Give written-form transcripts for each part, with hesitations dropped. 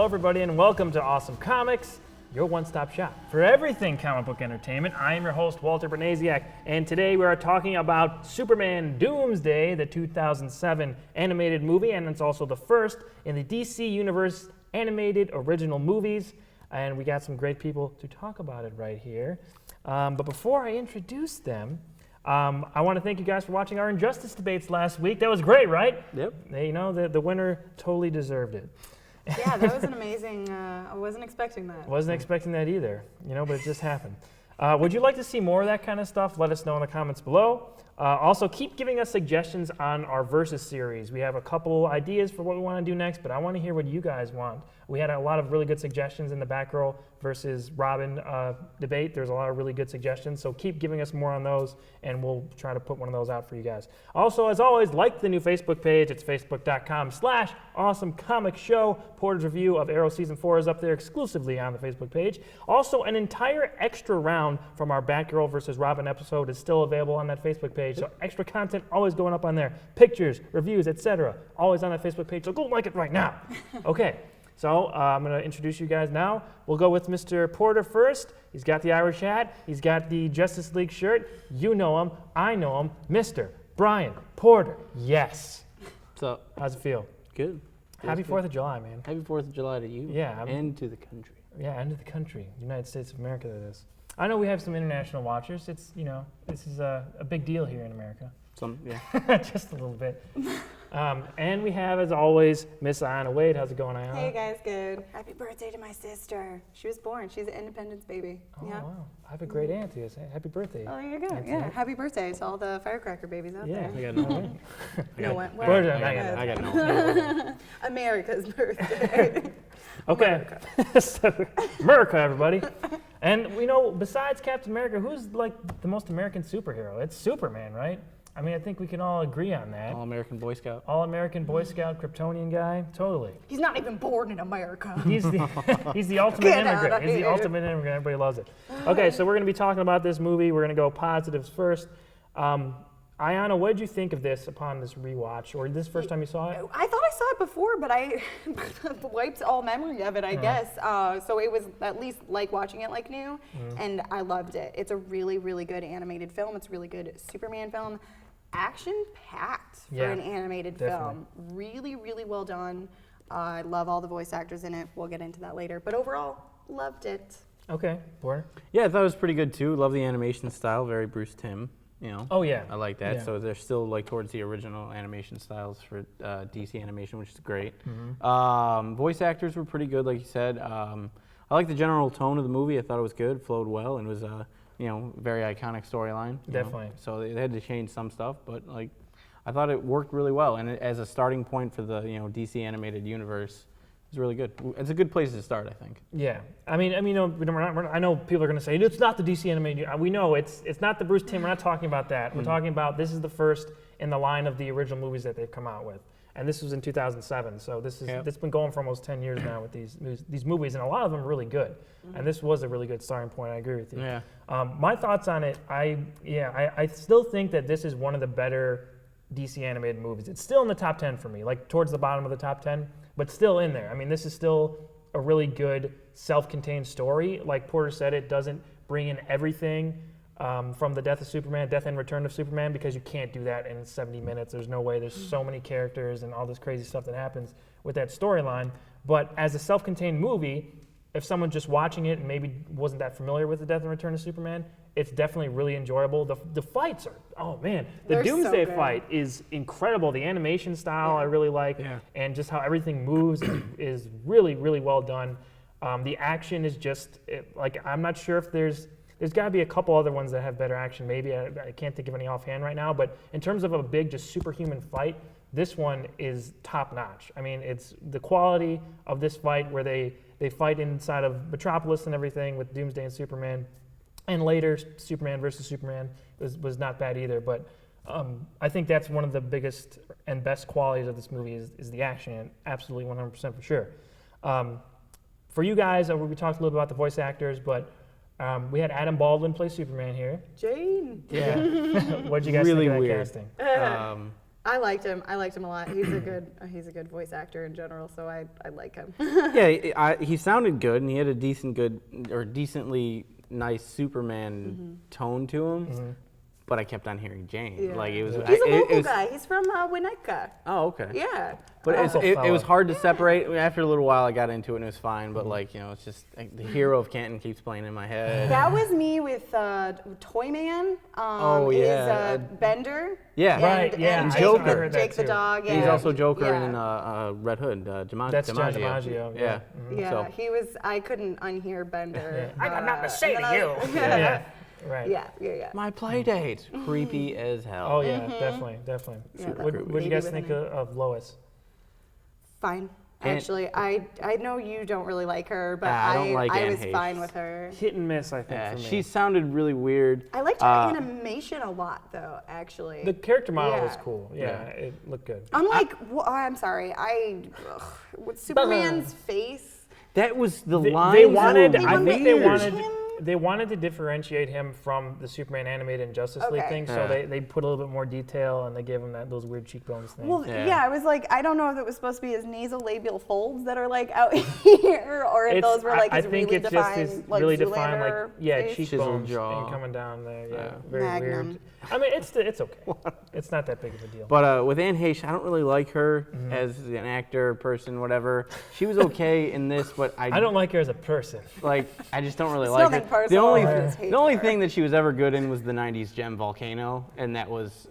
everybody, and welcome to Awesome Comics, your one-stop shop for everything comic book entertainment. I am your host, Walter Bernasiak, and today we are talking about Superman Doomsday, the 2007 animated movie, and it's also the first in the DC Universe animated original movies, and we got some great people to talk about it right here. But before I introduce them, I want to thank you guys for watching our Injustice debates last week. That was great, right? Yep. The winner totally deserved it. Yeah, that was an amazing, I wasn't expecting that. Wasn't expecting that either, but it just happened. Would you like to see more of that kind of stuff? Let us know in the comments below. Also, keep giving us suggestions on our Versus series. We have a couple ideas for what we want to do next, but I want to hear what you guys want. We had a lot of really good suggestions in the Batgirl versus Robin debate. There's a lot of really good suggestions, so keep giving us more on those, and we'll try to put one of those out for you guys. Also, as always, like the new Facebook page. It's facebook.com/awesomecomicshow. Porter's review of Arrow Season 4 is up there exclusively on the Facebook page. Also, an entire extra round from our Batgirl versus Robin episode is still available on that Facebook page. So extra content always going up on there. Pictures, reviews, etc. Always on that Facebook page, so go like it right now. Okay. So I'm going to introduce you guys now. We'll go with Mr. Porter first. He's got the Irish hat. He's got the Justice League shirt. You know him. I know him. Mr. Bryan Porter. Yes. So how's it feel? good. Happy 4th of July, man. Happy 4th of July to you. Yeah. And to the country. Yeah, and to the country. United States of America, that is. I know we have some international watchers. It's, this is a big deal here in America. Yeah. Just a little bit. And we have, as always, Miss Aiyanna Wade. How's it going, Aiyanna? Hey guys, good. Happy birthday to my sister. She was born. She's an Independence baby. Oh, yeah. wow. I have a great aunt who is. Happy birthday. Oh, there you go. Auntie. Yeah. Happy birthday to all the firecracker babies out Yeah. there. I got no one. No one. Porter, I got no one. America's birthday. Okay. So, America, everybody. And besides Captain America, who's like the most American superhero? It's Superman, right? I mean, I think we can all agree on that. All-American Boy Scout. All-American Boy Scout, Kryptonian guy, totally. He's not even born in America. He's the ultimate Get immigrant. outta He's the here. ultimate immigrant. Everybody loves it. Okay, so we're going to be talking about this movie. We're going to go positives first. Aiyanna, what did you think of this upon this rewatch, or this first time you saw it? I thought I saw it before, but I wiped all memory of it, I guess. So it was at least like watching it like new, and I loved it. It's a really, really good animated film. It's a really good Superman film. Action-packed for an animated film. Really, really well done. I love all the voice actors in it. We'll get into that later. But overall, loved it. Okay, Porter? Yeah, I thought it was pretty good too. Love the animation style, very Bruce Timm. Oh yeah. I like that. Yeah. So they're still like towards the original animation styles for DC animation, which is great. Voice actors were pretty good, like you said. I like the general tone of the movie. I thought it was good, flowed well, and was very iconic storyline. Definitely. So they had to change some stuff, but I thought it worked really well. And as a starting point for the DC animated universe, it's really good. It's a good place to start, I think. Yeah, I mean, I know people are going to say it's not the DC animated. We know it's not the Bruce Timm. We're not talking about that. We're talking about this is the first in the line of the original movies that they've come out with, and this was in 2007. So this been going for almost 10 years now with these movies, and a lot of them are really good. And this was a really good starting point. I agree with you. Yeah. My thoughts on it, I still think that this is one of the better DC animated movies. It's still in the top 10 for me, like towards the bottom of the top 10. But still in there. I mean, this is still a really good self-contained story. Like Porter said, it doesn't bring in everything from the death and return of Superman, because you can't do that in 70 minutes. There's no way. There's so many characters and all this crazy stuff that happens with that storyline. But as a self-contained movie, if someone just watching it and maybe wasn't that familiar with the death and return of Superman, it's definitely really enjoyable. The fights are, the They're Doomsday so good. fight is incredible. The animation style I really like, and just how everything moves is really, really well done. The action is just, I'm not sure if there's got to be a couple other ones that have better action. Maybe, I can't think of any offhand right now, but in terms of a big, just superhuman fight, this one is top notch. I mean, it's the quality of this fight where they fight inside of Metropolis and everything with Doomsday and Superman. And later, Superman versus Superman was not bad either. But I think that's one of the biggest and best qualities of this movie is the action, and absolutely 100% for sure. For you guys, we talked a little bit about the voice actors, but we had Adam Baldwin play Superman here. Jane. Yeah. What did you guys Really think of that weird. casting? I liked him a lot. He's a good voice actor in general, so I like him. Yeah, he sounded good, and he had a decently nice Superman tone to him. But I kept on hearing Jane. Yeah. Like it was. He's a local guy. He's from Winnetka. Oh, okay. Yeah. But it was hard to separate. After a little while, I got into it, and it was fine. But like, you know, it's just like, the hero of Canton keeps playing in my head. That was me with Toyman. Is Bender. Yeah. Right, yeah, And I Jake, heard that Jake the too. dog. Yeah. He's also Joker Yeah. in Red Hood. That's John DiMaggio. Yeah. Yeah, So, he was. I couldn't unhear Bender. I got nothing to say to you. Yeah. Yeah. Right. Yeah. my play date, creepy as hell. Oh yeah, definitely. Yeah, What that did you guys lady think with of Lois? Fine. And- Actually, I know you don't really like her, but I don't like I Anne was Heche. fine with her. Hit and miss, I think. Yeah, for me. she sounded really weird. I liked her animation a lot, though. Actually, The character model Yeah. was cool. Yeah, it looked good. unlike I'm sorry, with Superman's face. That was the They line. wanted. They I wanted think they to wanted. change him? They wanted to differentiate him from the Superman animated and Justice League Okay. thing, so Yeah. they put a little bit more detail and they gave him those weird cheekbones things. Well, Yeah. yeah. I was like, I don't know if it was supposed to be his nasolabial folds that are like out here, or if those were like I his think really it's just defined, his like really defined, like Zoolander face. cheekbones jaw. and coming down there. Yeah, Yeah. very Magnum. weird. I mean, it's okay. It's not that big of a deal. But with Anne Heche, I don't really like her Mm-hmm. as an actor, person, whatever. She was okay in this, but I don't like her as a person. I just don't really It's like nothing her. The personal, only, I just hate the only her. thing that she was ever good in was the '90s gem Volcano, and that was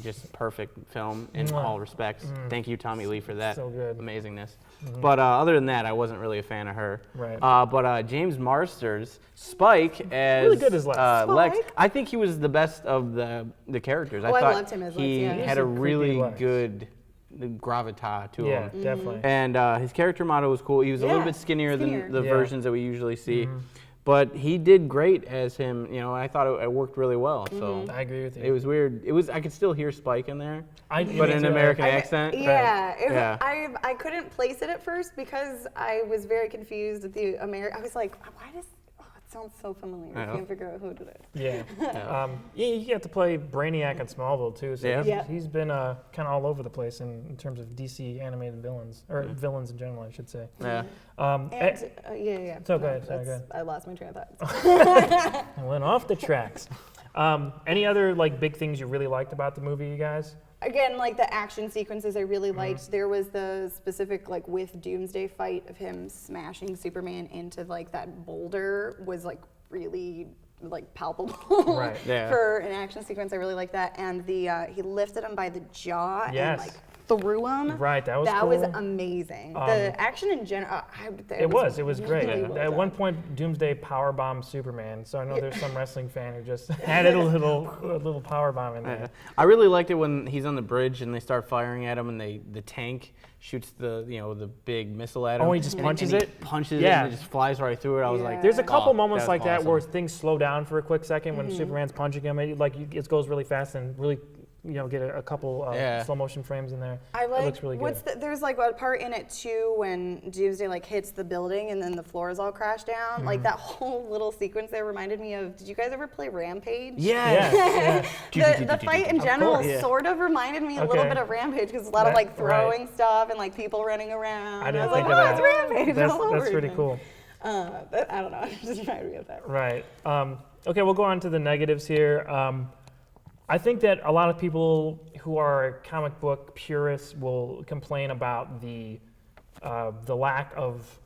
just perfect film in Mwah. all respects. Thank you, Tommy Lee, for that So good. amazingness. But other than that, I wasn't really a fan of her. Right. But James Marsters, Spike as Really good as Lex. Lex, Spike? I think he was the best of the characters. Oh, I thought loved him as Lex, he yeah. He was had a a creepy really Lex. good gravitas to Yeah, him. definitely. And his character model was cool. He was a little Yeah, bit skinnier skinnier. than the Yeah. versions that we usually see. But he did great as him, you know, I thought it worked really well. So I agree with you. it was weird. I could still hear Spike in there, but me in an too. American accent. Yeah, Yeah. I couldn't place it at first because I was very confused with the American. I was like, why does it sounds so familiar? I Yeah. can't figure out who did it. Yeah. Yeah, you get to play Brainiac in Smallville too. So Yeah. Yeah. he's been kind of all over the place in terms of DC animated villains or villains in general, I should say. Yeah. And yeah. So go ahead, sorry, go ahead. I lost my train of thought. I went off the tracks. Any other like big things you really liked about the movie, you guys? Again, like the action sequences I really liked. There was the specific like with Doomsday fight of him smashing Superman into like that boulder was like really like palpable Right. Yeah. for an action sequence. I really like that. And the he lifted him by the jaw Yes. and like threw him. Right, that was that cool. was amazing. The action in general, It was great. really well At done. one point, Doomsday powerbombed Superman. So I know there's some wrestling fan who just added a little powerbomb in there. Yeah. I really liked it when he's on the bridge and they start firing at him and the tank shoots the big missile at him. Oh, he just and punches and it? He punches Yeah. it and it just flies right through it. I was like, There's a couple oh, moments that's like that where awesome. things slow down for a quick second when Superman's punching him. It goes really fast and really, get a couple slow motion frames in there. I like. It looks really good. There's like a part in it too when Doomsday like hits the building and then the floors all crash down. Like that whole little sequence there reminded me of. Did you guys ever play Rampage? Yeah. The fight in general course. Yeah. sort of reminded me a little Okay. bit of Rampage because a lot of That- like throwing stuff and like people running around. I didn't was think like, of oh, that. it's Rampage all over That's pretty again. cool. I don't know. It just reminded me of that. Right. Okay, we'll go on to the negatives here. I think that a lot of people who are comic book purists will complain about the lack of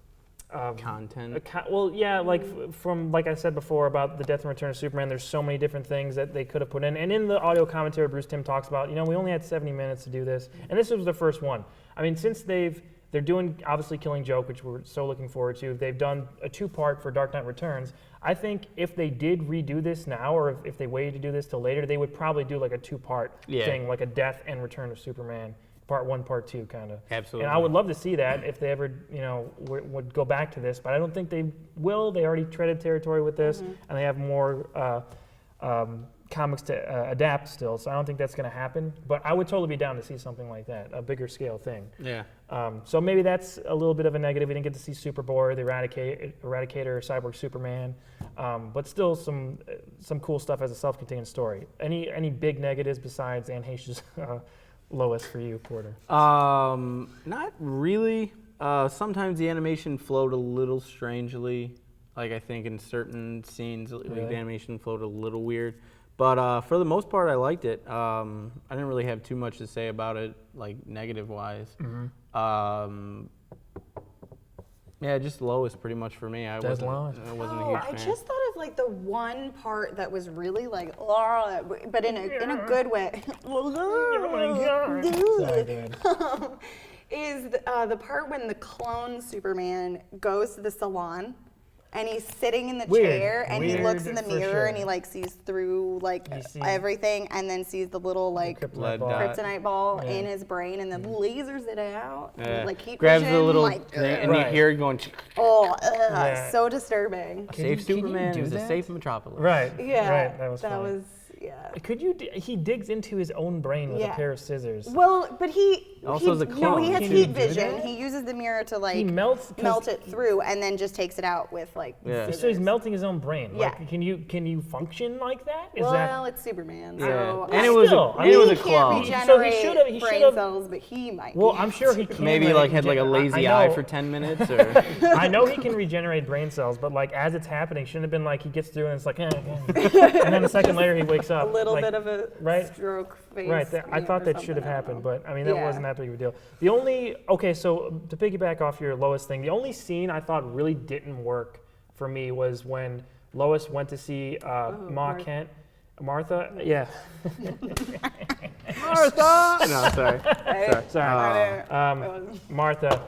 Content. Well, yeah, from like I said before about the Death and Return of Superman, there's so many different things that they could have put in. And in the audio commentary, Bruce Timm talks about, we only had 70 minutes to do this, and this was the first one. I mean, since they're doing obviously Killing Joke, which we're so looking forward to. They've done a 2-part for Dark Knight Returns. I think if they did redo this now, or if they waited to do this till later, they would probably do like a 2-part thing, like a Death and Return of Superman. Part 1, Part 2, kind of. Absolutely. And I would love to see that if they ever, would go back to this. But I don't think they will. They already treaded territory with this, and they have more comics to adapt still. So I don't think that's going to happen. But I would totally be down to see something like that, a bigger scale thing. Yeah. So maybe that's a little bit of a negative. We didn't get to see Superboy, the Eradicator, Cyborg Superman, but still some cool stuff as a self-contained story. Any big negatives besides Anne Heche's Lois for you, Porter? Not really. Sometimes the animation flowed a little strangely. Like, I think in certain scenes, like, the animation flowed a little weird. But for the most part, I liked it. I didn't really have too much to say about it, like, negative-wise. Yeah, just Lois pretty much for me. I wasn't a huge fan. I just thought of like the one part that was really like, but in a good way. Oh my God. Sorry, dude. Is the part when the clone Superman goes to the salon and he's sitting in the chair and he looks in the mirror and he like sees through like everything and then sees the little like kryptonite ball in his brain and then lasers it out and, like heat grabs vision, the little like, thing and you hear it going. So disturbing. Safe Superman is a safe metropolis. Right. Yeah. Right. That was funny. Could you? He digs into his own brain with a pair of scissors. Well, but he also is a clone. No, he has Can heat you do vision. that? He uses the mirror to like He melt it through, and then just takes it out with like. So he's melting his own brain. Yeah. Like, can you function like that? Well, it's Superman. So and it was a clone. So he should have brain cells, but he might. Well, I'm sure he can. Maybe like had like a lazy eye for 10 minutes. Or I know he can regenerate brain cells, but like as it's happening, shouldn't have been like he gets through and it's like, and then a second later he wakes up. A little like, bit of a stroke face. Right. I thought that should have happened, but I mean that wasn't that big of a deal. The only so to piggyback off your Lois thing, the only scene I thought really didn't work for me was when Lois went to see Martha. Yeah. Martha. No, sorry. Martha.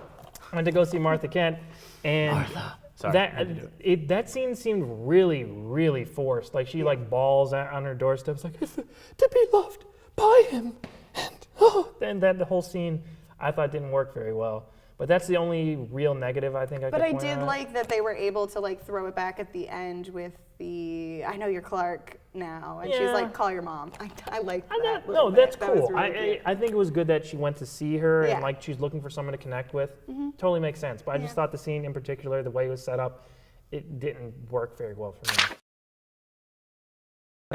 I went to go see Martha Kent, and Martha. Sorry, that scene seemed really, really forced. Like she like bawls on her doorstep. It's like to be loved by him, and that the whole scene I thought didn't work very well. But that's the only real negative I think I could point out. But I did like that they were able to like throw it back at the end with the I know you're Clark now, and she's like, call your mom. I like that. No, that's that cool. Really I think it was good that she went to see her and like she's looking for someone to connect with. Totally makes sense. But I just thought the scene in particular, the way it was set up, it didn't work very well for me.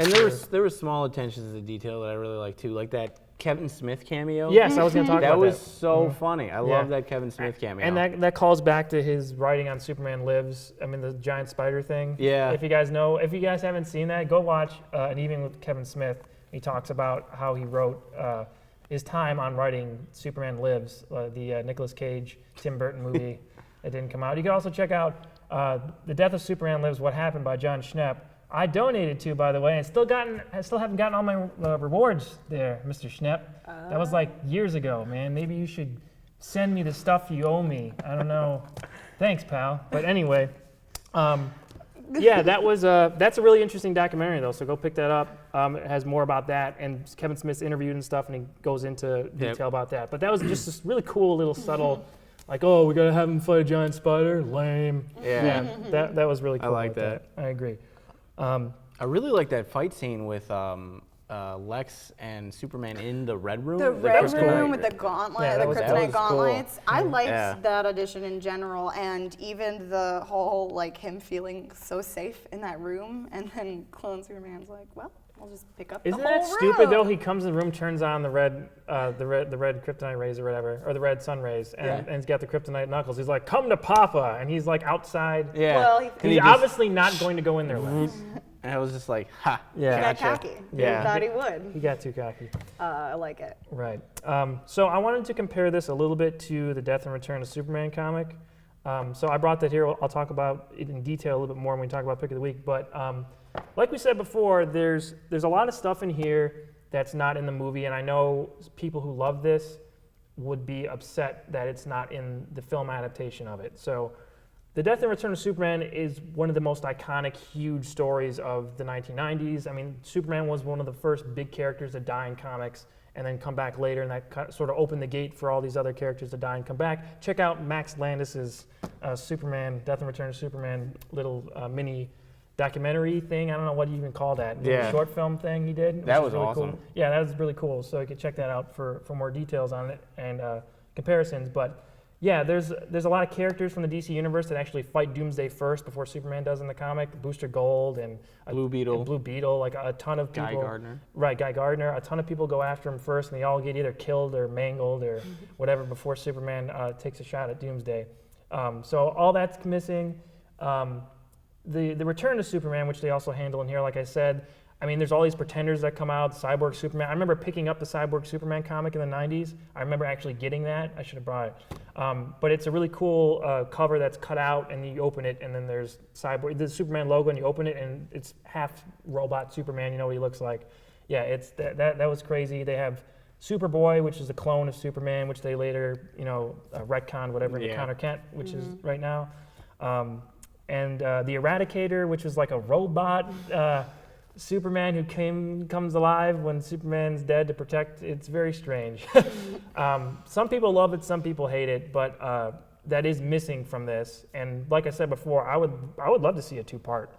And there was small attentions to detail that I really liked too, like that Kevin Smith cameo. Yes, I was going to talk about that. That was so funny. I love that Kevin Smith cameo. And that calls back to his writing on Superman Lives. I mean, the giant spider thing. Yeah. If you guys haven't seen that, go watch an evening with Kevin Smith. He talks about how he wrote his time on writing Superman Lives, the Nicolas Cage, Tim Burton movie that didn't come out. You can also check out The Death of Superman Lives, What Happened by John Schnepp. I donated to, by the way, and I still haven't gotten all my rewards there, Mr. Schnepp. That was like years ago, man. Maybe you should send me the stuff you owe me. I don't know. Thanks, pal. But anyway, that's a really interesting documentary, though. So go pick that up. It has more about that, and Kevin Smith's interviewed and stuff, and he goes into detail about that. But that was just this really cool little subtle. Like, oh, we gotta have him fight a giant spider? Lame. Yeah, that was really cool. I like that. I agree. I really like that fight scene with Lex and Superman in the Red Room. The Red Room with the gauntlet, the kryptonite gauntlets. Cool. I liked that audition in general, and even the whole like him feeling so safe in that room, and then Clone Superman's like, well, I'll just pick up Isn't the whole that stupid though? He comes in the room, turns on the red kryptonite rays or whatever, or the red sun rays, and he's got the kryptonite knuckles. He's like, "Come to Papa," and he's like outside. Yeah. Well, he's obviously not going to go in there. And I was just like, ha. Yeah. He got cocky. Yeah. He thought he would. He got too cocky. I like it. Right. So I wanted to compare this a little bit to the Death and Return of Superman comic. So I brought that here. I'll talk about it in detail a little bit more when we talk about Pick of the Week. But like we said before, there's a lot of stuff in here that's not in the movie. And I know people who love this would be upset that it's not in the film adaptation of it. So The Death and Return of Superman is one of the most iconic, huge stories of the 1990s. I mean, Superman was one of the first big characters to die in comics and then come back later, and that sort of opened the gate for all these other characters to die and come back. Check out Max Landis's Superman, Death and Return of Superman little mini documentary thing. I don't know what you even call that. Yeah. Short film thing he did. That was really awesome. Cool. Yeah, that was really cool. So you can check that out for more details on it and comparisons. But Yeah, there's a lot of characters from the DC universe that actually fight Doomsday first before Superman does in the comic. Booster Gold and Blue Beetle, like a ton of people. Guy Gardner. Right, Guy Gardner. A ton of people go after him first, and they all get either killed or mangled or whatever before Superman takes a shot at Doomsday. So all that's missing. The return to Superman, which they also handle in here, like I said. I mean, there's all these pretenders that come out, Cyborg Superman. I remember picking up the Cyborg Superman comic in the 90s. I remember actually getting that. I should have brought it. But it's a really cool cover that's cut out, and you open it, and then there's the Superman logo, and you open it, and it's half robot Superman. You know what he looks like. Yeah, it's that was crazy. They have Superboy, which is a clone of Superman, which they later, retconned, whatever, into Connor Kent, which is right now. And the Eradicator, which was like a robot Superman who comes alive when Superman's dead to protect. It's very strange. Some people love it, some people hate it, but that is missing from this. And like I said before, I would love to see a two-part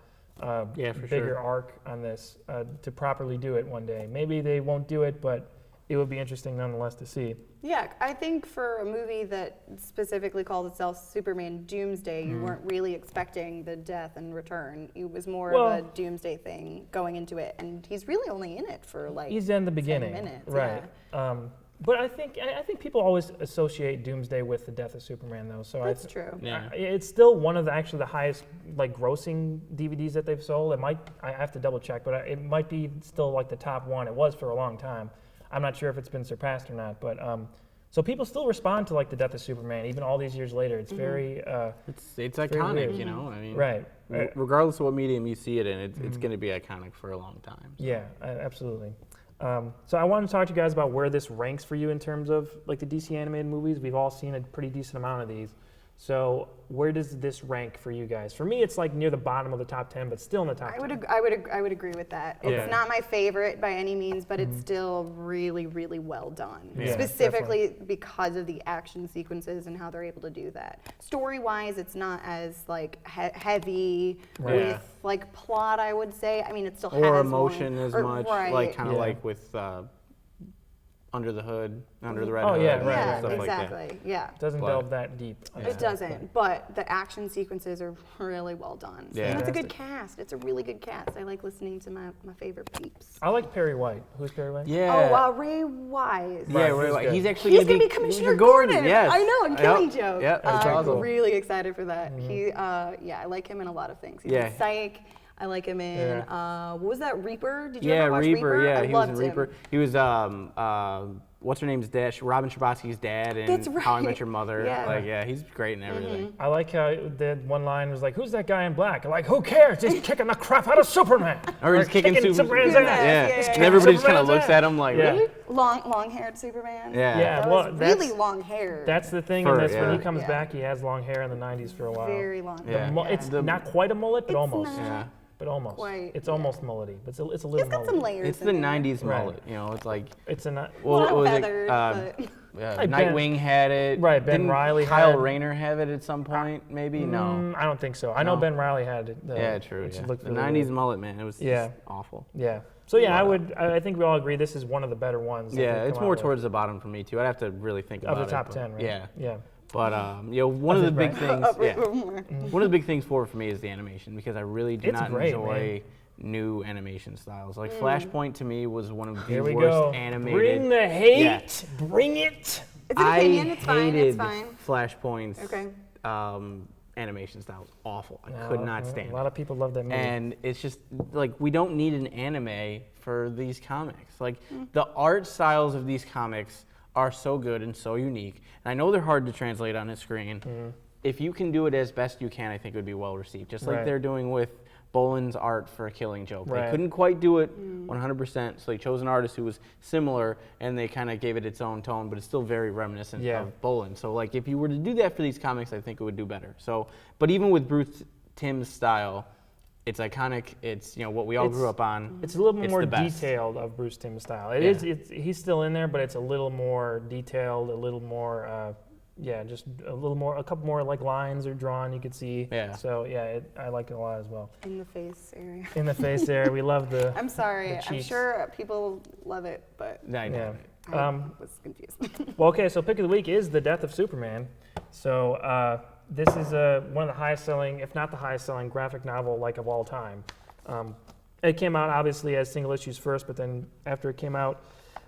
bigger arc on this to properly do it one day. Maybe they won't do it, but it would be interesting nonetheless to see. Yeah, I think for a movie that specifically called itself Superman Doomsday, you weren't really expecting the death and return. It was more of a Doomsday thing going into it, and he's really only in it for like he's in the 10 beginning, minutes. right? Yeah. But I think people always associate Doomsday with the death of Superman, though. So That's true. Yeah. It's still one of the highest grossing DVDs that they've sold. It might, I have to double check, but it might be still like the top one. It was for a long time. I'm not sure if it's been surpassed or not, but so people still respond to the death of Superman even all these years later. It's very it's iconic, you know. I mean, right. Regardless of what medium you see it in, it's going to be iconic for a long time. So. Yeah, absolutely. So I wanted to talk to you guys about where this ranks for you in terms of the DC animated movies. We've all seen a pretty decent amount of these. So where does this rank for you guys? For me, it's near the bottom of the top 10, but still in the top 10. I would agree with that. Yeah. It's not my favorite by any means, but it's still really, really well done. Yeah, specifically because of the action sequences and how they're able to do that. Story-wise, it's not as heavy with plot, I would say. I mean, it still has or emotion more, as much, right. like with Under the Hood, Under the Red Oh, Hood, yeah, and right. stuff exactly. like that. Yeah. It doesn't delve that deep. It doesn't, but the action sequences are really well done. Yeah. And it's a good cast. It's a really good cast. I like listening to my favorite peeps. I like Perry White. Who's Perry White? Yeah. Oh, Ray Wise. Yeah, Right, Ray White. good. He's actually He's going to be Commissioner Gordon. Yes. I know, in Killing Yep. Joke. Yep. That's awesome. Really excited for that. He, I like him in a lot of things. He's in Psych. I like him in, what was that, Reaper? Did you ever watch Reaper? Yeah, I he was in loved him. Reaper. He was, what's her name's dad? Robin Scherbatsky's dad in That's How I Met right. Your Mother. Yeah. He's great in everything. I like how the one line was who's that guy in black? I'm like, who cares? He's kicking the crap out of Superman. Or he's kicking Superman's Yeah. ass. Yeah. Yeah. And everybody just kind Superman's of looks ass. at him like, Yeah. really? Long-haired Superman. Yeah. Yeah, That well, was that's really long hair. That's the thing Fur, in this. When he yeah. comes Yeah. back, he has long hair in the 90s for a while. Very long Yeah. hair. It's not quite a mullet, but It's almost. not. Yeah. But almost. Quite, It's yeah. almost mullety. But it's a little He's got mullet. some layers. It's in the there. 90s Right. mullet. You know, it's like, It's a not. well, Not what was feathers, it? Ben- Nightwing had it. Right, Ben Didn't Reilly Kyle had- Rayner have it at some point? Maybe? No. I don't think so. I know No? Ben Reilly had it. Yeah, true. Which Yeah. looked The really 90s weird. mullet, man. It was Yeah. just awful. Yeah. So yeah, I think we all agree this is one of the better ones. that Yeah, they've it's come more out with. towards the bottom for me, too. I'd have to really think of about the top it. 10, right? Yeah. Yeah. But one of the big things, Right. one of the big things for me is the animation, because I really do It's not great, enjoy new animation styles. Like Flashpoint to me was one of the Here we worst go. animated. Bring the hate. Yeah. Bring it. It's an opinion. It's fine. hated It's fine. Flashpoint's Okay. animation style. Was awful. I could not stand A lot it. of people love that movie. And it's just we don't need an anime for these comics. The art styles of these comics are so good and so unique. And I know they're hard to translate on a screen. If you can do it as best you can, I think it would be well received. Just like Right. they're doing with Boland's art for A Killing Joke. Right. They couldn't quite do it 100%, so they chose an artist who was similar, and they kind of gave it its own tone, but it's still very reminiscent of Boland. So if you were to do that for these comics, I think it would do better. So, but even with Bruce Timm's style, it's iconic. It's what we all grew up on. It's a little more the best. detailed of Bruce Timm's style. It is. He's still in there, but it's a little more detailed, a little more. Just a little more. A couple more lines are drawn. You could see. Yeah. So I like it a lot as well. In the face area. In the face there, we love the. I'm sorry. the I'm cheeks. sure people love it, but I know. Yeah. I was confused. Well, okay. So pick of the week is the death of Superman. So this is one of the highest selling, if not the highest selling, graphic novel of all time. It came out obviously as single issues first, but then after it came out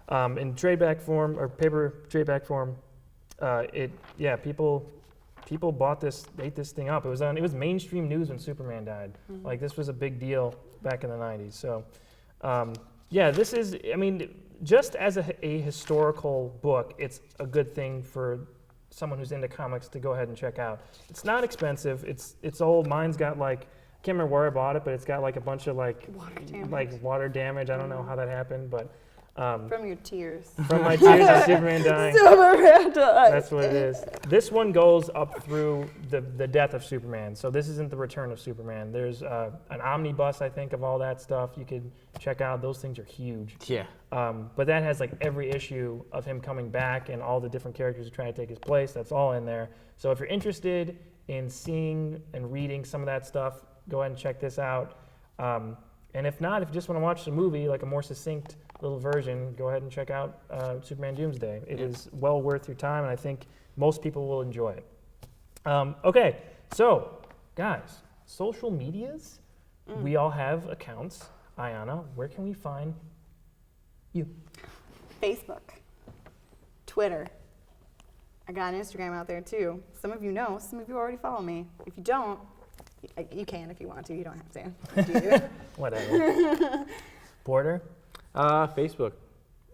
in tradeback form or paper tradeback form, people bought this, ate this thing up. It was mainstream news when Superman died. Like this was a big deal back in the 90s. So this is, just as a historical book, it's a good thing for someone who's into comics to go ahead and check out. It's not expensive. It's old. Mine's got I can't remember where I bought it, but it's got a bunch of water damage. I don't know how that happened, but from your tears. From my tears of Superman dying. Superman died. That's what it is. This one goes up through the death of Superman. So this isn't the return of Superman. There's an omnibus, I think, of all that stuff you could check out. Those things are huge. Yeah. But that has every issue of him coming back and all the different characters who try to take his place. That's all in there. So if you're interested in seeing and reading some of that stuff, go ahead and check this out. And if not, if you just want to watch the movie, a more succinct little version, go ahead and check out Superman Doomsday. It is well worth your time, and I think most people will enjoy it. Okay, so guys, social medias. We all have accounts. Aiyanna, where can we find you? Facebook, Twitter. I got an Instagram out there too. Some of you know, some of you already follow me. If you don't, you can if you want to. You don't have to. Do you? Whatever. Porter? Facebook.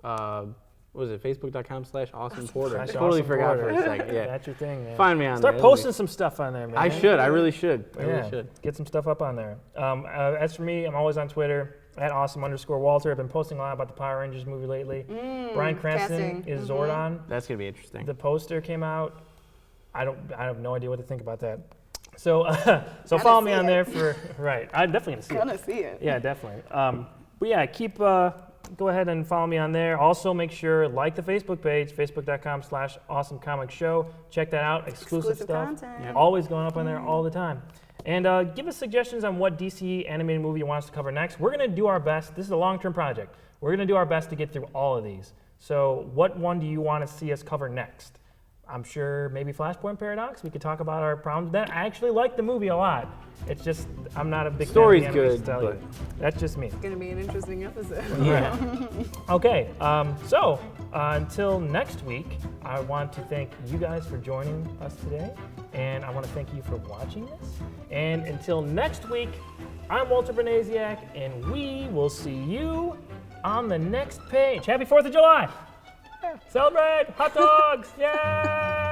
What was it? Facebook.com/AwesomePorter. I Slash totally Awesome forgot Porter. for a second. Yeah. That's your thing, man. Find me on Start there. posting some stuff on there, man. I should. I really should. I Yeah, really should. get some stuff up on there. As for me, I'm always on Twitter at @awesome_Walter. I've been posting a lot about the Power Rangers movie lately. Bryan Cranston casting. is Zordon. That's gonna be interesting. The poster came out. I have no idea what to think about that. So follow me see on it. there for right. I'm definitely gonna see it. Gonna see it. Yeah, definitely. But yeah, go ahead and follow me on there. Also, make sure like the Facebook page, facebook.com/awesomecomicshow. Check that out. Exclusive stuff. Content. Yep. Always going up on there all the time. And give us suggestions on what DC animated movie you want us to cover next. We're going to do our best. This is a long-term project. We're going to do our best to get through all of these. So what one do you want to see us cover next? I'm sure maybe Flashpoint Paradox. We could talk about our problems with that. I actually like the movie a lot. It's just, I'm not a big Story's fan of the animation good, style but- either. That's just me. It's gonna be an interesting episode. Yeah. Okay, so until next week, I want to thank you guys for joining us today, and I want to thank you for watching this. And until next week, I'm Walter Bernaziak, and we will see you on the next page. Happy 4th of July! Celebrate! Hot dogs! Yay!